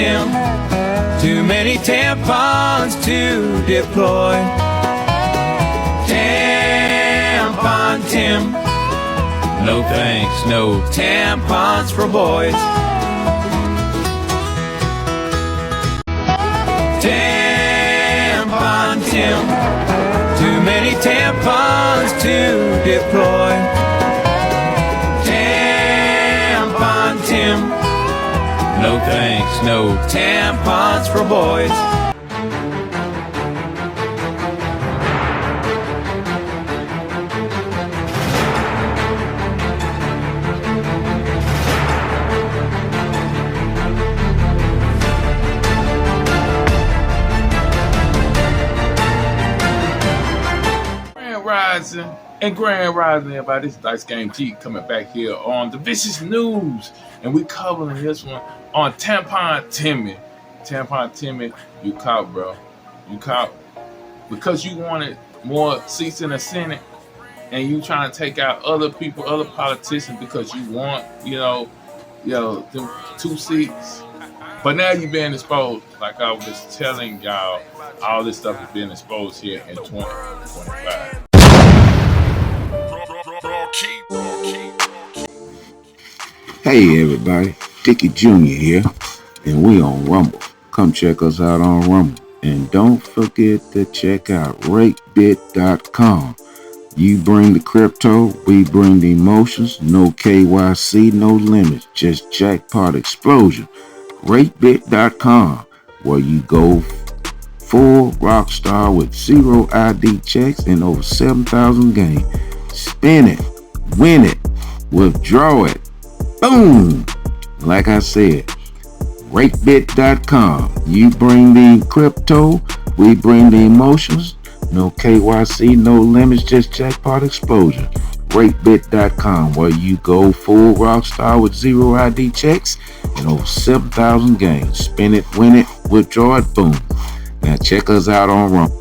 Tim. Too many tampons to deploy. Tampon Tim. No thanks, no tampons for boys. Tampon Tim. Too many tampons to deploy. Tampon Tim. No thanks, no tampons for boys. Grand Rising, everybody. This is Dice Game G coming back here on the Vicious News, and we covering this one on Tampon Timmy. Tampon Timmy, you caught, bro. You caught because you wanted more seats in the Senate, and you trying to take out other people, other politicians, because you want, them 2 seats. But now you're being exposed, like I was telling y'all. All this stuff is being exposed here in 2025. Hey everybody, Dickie Jr. here, and we on Rumble. Come check us out on Rumble. And don't forget to check out ratebit.com. You bring the crypto, we bring the emotions. No KYC, no limits, just jackpot explosion. Ratebit.com, where you go full rock star with 0 ID checks and over 7,000 games. Spin it, win it, withdraw it. Boom! Like I said, ratebit.com. You bring the crypto, we bring the emotions. No KYC, no limits, just jackpot explosion. Ratebit.com, where you go full rock star with 0 ID checks and over 7,000 games. Spin it, win it, withdraw it, boom. Now check us out on Rumble.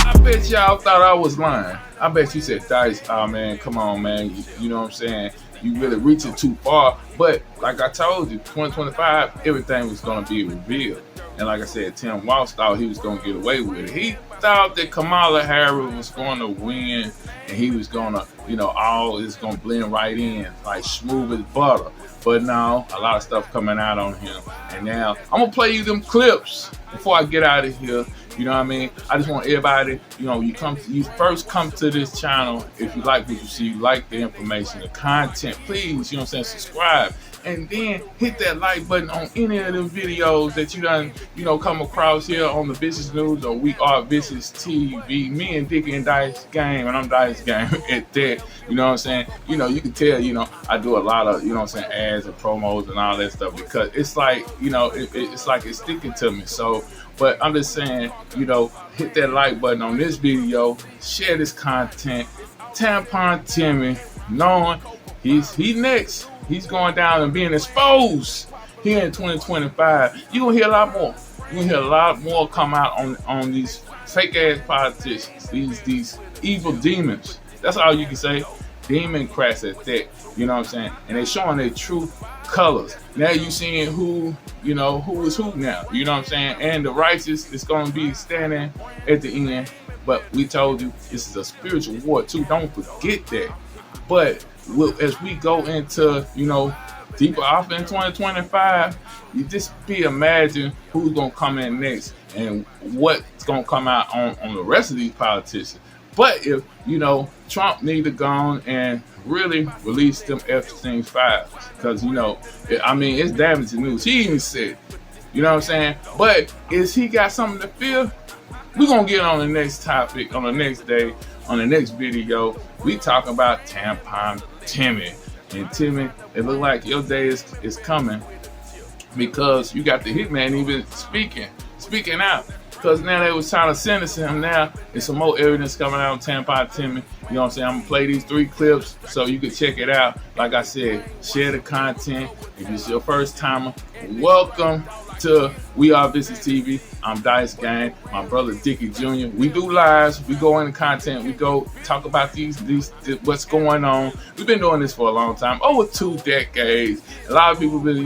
I bet y'all thought I was lying. I bet you said, Dice, oh man, come on, man. You know what I'm saying? You really reaching too far. But like I told you, 2025, everything was going to be revealed. And like I said, Tim Walz thought he was going to get away with it. He thought that Kamala Harris was going to win, and he was going to, all is going to blend right in, like smooth as butter. But now, a lot of stuff coming out on him. And now, I'm going to play you them clips before I get out of here. You know what I mean? I just want everybody, you first come to this channel. If you like what you see, you like the information, the content, please, subscribe. And then hit that like button on any of them videos that you done, come across here on the Vicious News or We Are Vicious TV. Me and Dickie and Dice Game, and I'm Dice Game at that. You know what I'm saying? You can tell, I do a lot of, ads and promos and all that stuff, because it's like, it's like it's sticking to me. So, but I'm just saying, hit that like button on this video, share this content. Tampon Timmy, knowing he next. He's going down and being exposed here in 2025. You're going to hear a lot more. You're going to hear a lot more come out on these fake-ass politicians, these evil demons. That's all you can say. Democrats at that. You know what I'm saying? And they're showing their true colors. Now you seeing who is who now. You know what I'm saying? And the righteous is going to be standing at the end. But we told you, this is a spiritual war too. Don't forget that. But as we go into, deeper off in 2025, you just imagine who's going to come in next and what's going to come out on the rest of these politicians. But if, Trump need to go on and really release them Epstein files, because, it's damaging news. He even said, you know what I'm saying? But is he got something to fear? We're going to get on the next topic, on the next day, on the next video. We talk about Tampon Timmy. And Timmy, it look like your day is coming, because you got the hitman even speaking out. Because now they was trying to sentence him. Now there's some more evidence coming out on Tampon Timmy. You know what I'm saying? I'm going to play these 3 clips so you can check it out. Like I said, share the content. If it's your first timer, welcome to We Are Business TV. I'm Dice Gang, my brother Dickie Jr. We do lives, we go into content, we go talk about these what's going on. We've been doing this for a long time, over 2 decades. A lot of people been,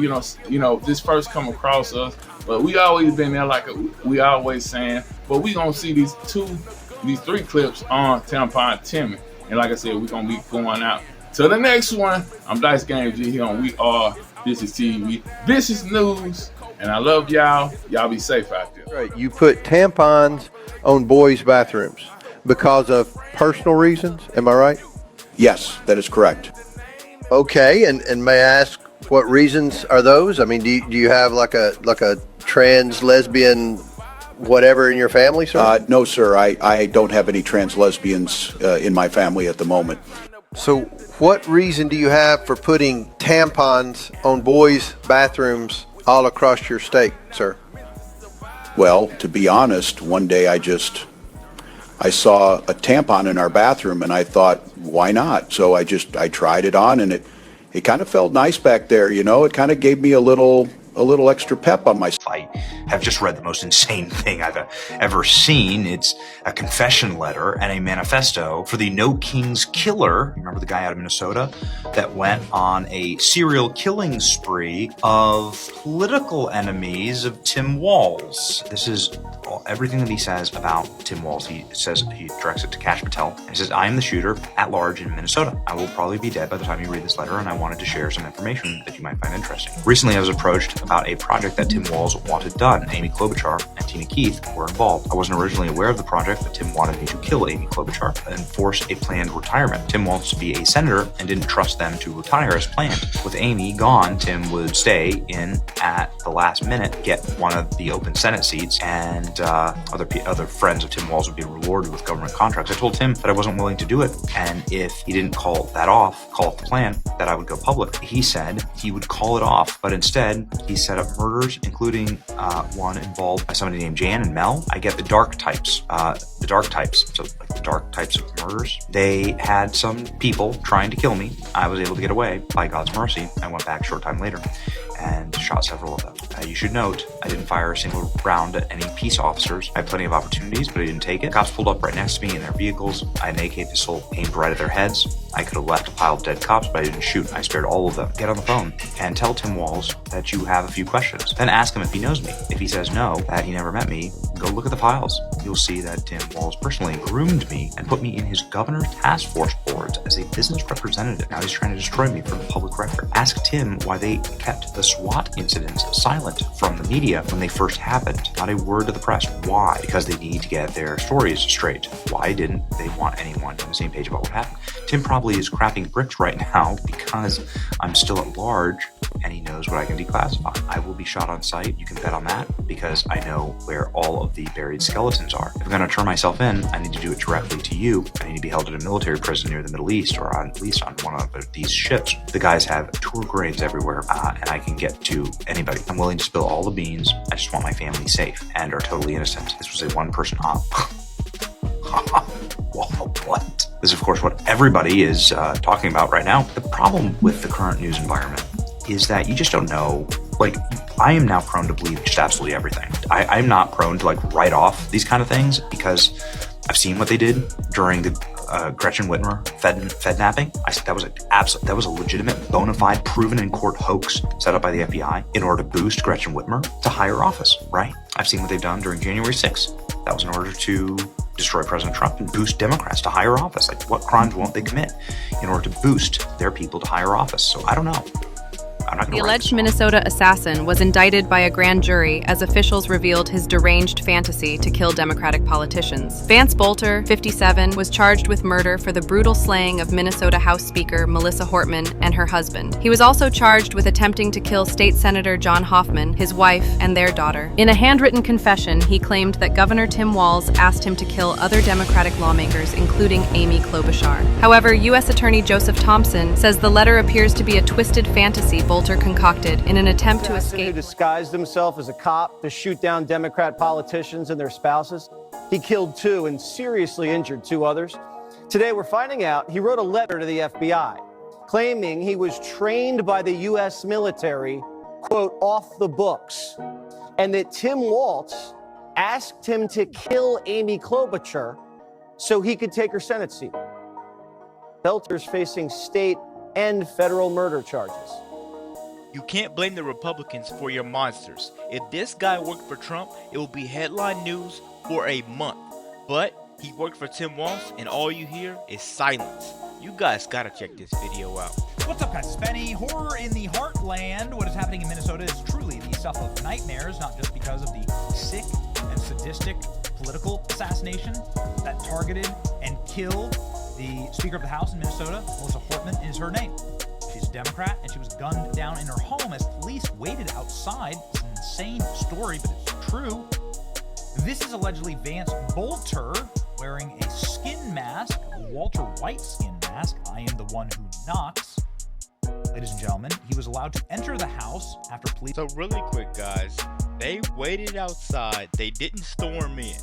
this first come across us, but we always been there, like we always saying. But we gonna see these 3 clips on Tampon Timmy, and like I said, we're gonna be going out to the next one. I'm Dice Gang G here on We Are Business TV, Business News. And I love y'all. Y'all be safe out there. Right. You put tampons on boys' bathrooms because of personal reasons. Am I right? Yes, that is correct. Okay. And may I ask what reasons are those? I mean, do you have like a trans lesbian whatever in your family, sir? No, sir. I don't have any trans lesbians in my family at the moment. So what reason do you have for putting tampons on boys' bathrooms all across your state, sir? Well, to be honest, one day I saw a tampon in our bathroom and I thought, why not? So I tried it on, and it kind of felt nice back there, It kind of gave me a little extra pep on my I have just read the most insane thing I've ever seen. It's a confession letter and a manifesto for the No Kings Killer. Remember the guy out of Minnesota that went on a serial killing spree of political enemies of Tim Walz. This is everything that he says about Tim Walz. He directs it to Kash Patel. And he says, I am the shooter at large in Minnesota. I will probably be dead by the time you read this letter, and I wanted to share some information that you might find interesting. Recently, I was approached about a project that Tim Walz wanted done. Amy Klobuchar and Tina Keith were involved. I wasn't originally aware of the project, but Tim wanted me to kill Amy Klobuchar and force a planned retirement. Tim wants to be a senator and didn't trust them to retire as planned. With Amy gone, Tim would stay in at the last minute, get one of the open Senate seats, and other friends of Tim Walz would be rewarded with government contracts. I told Tim that I wasn't willing to do it, and if he didn't call off the plan, that I would go public. He said he would call it off, but instead he set up murders, including one involved by somebody named Jan and Mel. I get the dark types. So like the dark types of murders. They had some people trying to kill me. I was able to get away by God's mercy. I went back a short time later and shot several of them. You should note, I didn't fire a single round at any peace officers. I had plenty of opportunities, but I didn't take it. Cops pulled up right next to me in their vehicles. I had an AK pistol aimed right at their heads. I could have left a pile of dead cops, but I didn't shoot. I spared all of them. Get on the phone and tell Tim Walz that you have a few questions. Then ask him if he knows me. If he says no, that he never met me, go look at the files. You'll see that Tim Walz personally groomed me and put me in his governor's task force boards as a business representative. Now he's trying to destroy me from the public record. Ask Tim why they kept the SWAT incidents silent from the media when they first happened. Not a word to the press. Why? Because they need to get their stories straight. Why didn't they want anyone on the same page about what happened? Tim probably is crapping bricks right now because I'm still at large and he knows what I can declassify. I will be shot on sight. You can bet on that because I know where all of the buried skeletons are. If I'm going to turn myself in, I need to do it directly to you. I need to be held in a military prison near the Middle East, or at least on one of these ships. The guys have tour grades everywhere, and I can get to anybody. I'm willing to spill all the beans. I just want my family safe and are totally innocent. This was a one-person op. Well, what? This is, of course, what everybody is talking about right now. The problem with the current news environment is that you just don't know. Like, I am now prone to believe just absolutely everything. I'm not prone to write off these kind of things because I've seen what they did during the Gretchen Whitmer fednapping. That was a legitimate, bona fide, proven in court hoax set up by the FBI in order to boost Gretchen Whitmer to higher office, right? I've seen what they've done during January 6th. That was in order to destroy President Trump and boost Democrats to higher office. What crimes won't they commit in order to boost their people to higher office? So I don't know. The alleged Minnesota assassin was indicted by a grand jury as officials revealed his deranged fantasy to kill Democratic politicians. Vance Boelter, 57, was charged with murder for the brutal slaying of Minnesota House Speaker Melissa Hortman and her husband. He was also charged with attempting to kill State Senator John Hoffman, his wife, and their daughter. In a handwritten confession, he claimed that Governor Tim Walz asked him to kill other Democratic lawmakers, including Amy Klobuchar. However, U.S. Attorney Joseph Thompson says the letter appears to be a twisted fantasy Boelter concocted in an attempt to escape. Who disguised himself as a cop to shoot down Democrat politicians and their spouses. He killed 2 and seriously injured 2 others. Today we're finding out he wrote a letter to the FBI claiming he was trained by the U.S. military, quote, off the books, and that Tim Walz asked him to kill Amy Klobuchar so he could take her Senate seat. Boelter's facing state and federal murder charges. You can't blame the Republicans for your monsters. If this guy worked for Trump, it will be headline news for a month. But he worked for Tim Walz, and all you hear is silence. You guys gotta check this video out. What's up, guys? It's Benny. Horror in the heartland. What is happening in Minnesota is truly the stuff of nightmares, not just because of the sick and sadistic political assassination that targeted and killed the Speaker of the House in Minnesota. Melissa Hortman is her name. She's a Democrat, and she was gunned down in her home as police waited outside. It's an insane story, but it's true. This is allegedly Vance Boelter wearing a skin mask, a Walter White skin mask. I am the one who knocks. Ladies and gentlemen, he was allowed to enter the house after police. So really quick, guys, they waited outside. They didn't storm in.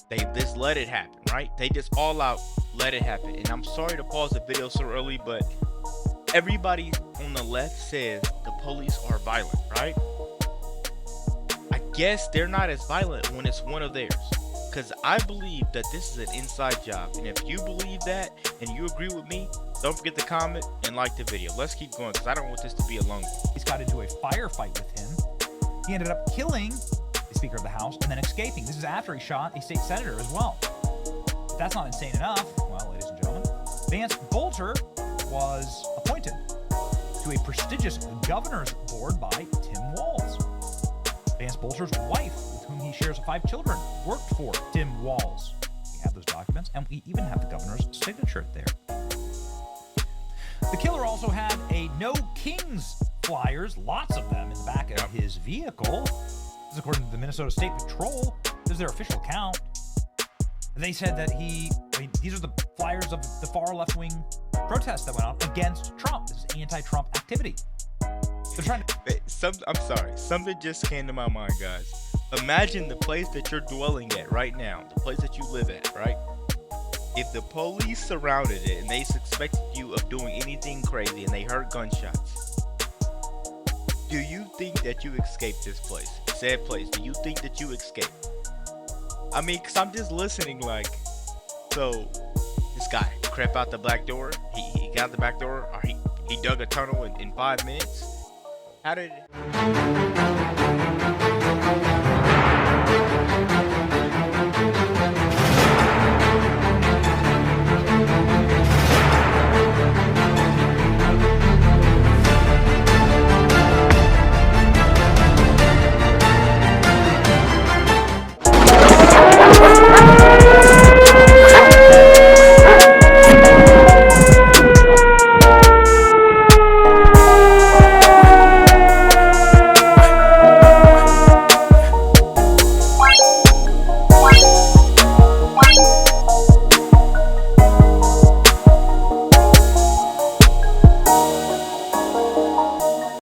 They just let it happen, right? They just all out let it happen. And I'm sorry to pause the video so early, but everybody on the left says the police are violent, right? I guess they're not as violent when it's one of theirs. Because I believe that this is an inside job. And if you believe that and you agree with me, don't forget to comment and like the video. Let's keep going because I don't want this to be a long one. He's got into a firefight with him. He ended up killing the Speaker of the House and then escaping. This is after he shot a state senator as well. If that's not insane enough, well, ladies and gentlemen, Vance Boelter was appointed to a prestigious governor's board by Tim Walz. Vance Boelter's wife, with whom he shares 5 children, worked for Tim Walz. We have those documents, and we even have the governor's signature there. The killer also had a No Kings flyers, lots of them, in the back of his vehicle. This is according to the Minnesota State Patrol. This is their official account. They said that these are the flyers of the far left-wing protest that went on against Trump. This is anti-Trump activity. They're trying to... I'm sorry. Something just came to my mind, guys. Imagine the place that you're dwelling at right now, the place that you live at, right? If the police surrounded it and they suspected you of doing anything crazy and they heard gunshots, do you think that you escaped this place? Said place, do you think that you escaped? I mean, because I'm just listening like, so this guy crept out the back door, he got out the back door, or he dug a tunnel in 5 minutes? How did it...